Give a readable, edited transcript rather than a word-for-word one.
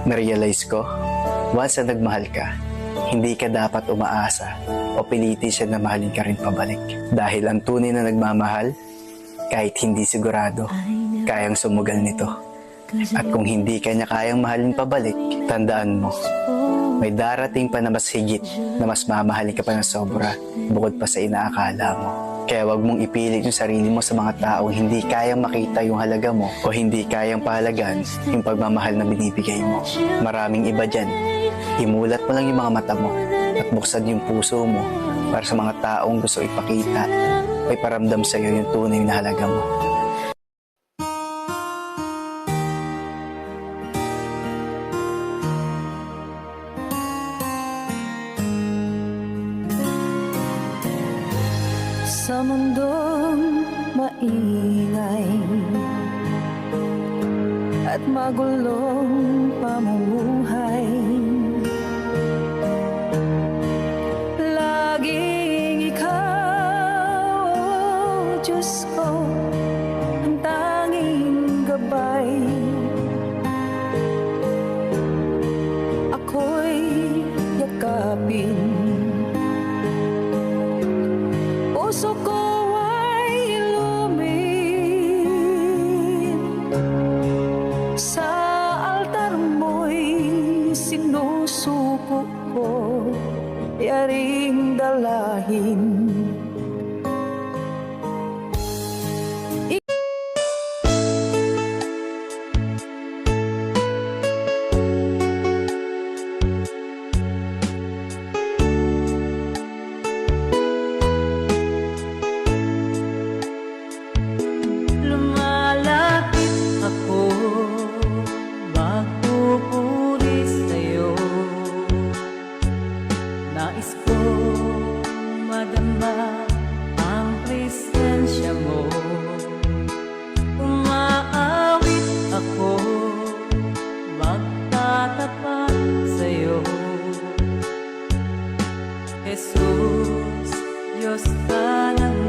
Na-realize ko, once na nagmahal ka, hindi ka dapat umaasa o pilitin siya na mahalin ka rin pabalik. Dahil ang tunay na nagmamahal, kahit hindi sigurado, kayang sumugal nito. At kung hindi ka niya kayang mahalin pabalik, tandaan mo, may darating pa na mas higit na mas mamahalin ka pa ng sobra bukod pa sa inaakala mo. Kaya wag mong ipilit yung sarili mo sa mga taong hindi kayang makita yung halaga mo o hindi kayang pahalagan yung pagmamahal na binibigay mo. Maraming iba dyan. Imulat mo lang yung mga mata mo at buksan yung puso mo para sa mga taong gusto ipakita o iparamdam sa iyo yung tunay na halaga mo. Sa mundong maingay at magulong pamumuhay, laging ikaw, oh Diyos ko, ang tanging gabay. Ako'y yakapin, puso ko ay ilumin, sa altar mo'y sinusuko ko, yaring dalahin. Lumalapit ako, magpupuri sa'yo. Nais ko madama ang presensya mo. Umaawit ako, magtatapat sa'yo. Jesus, Diyos ka ng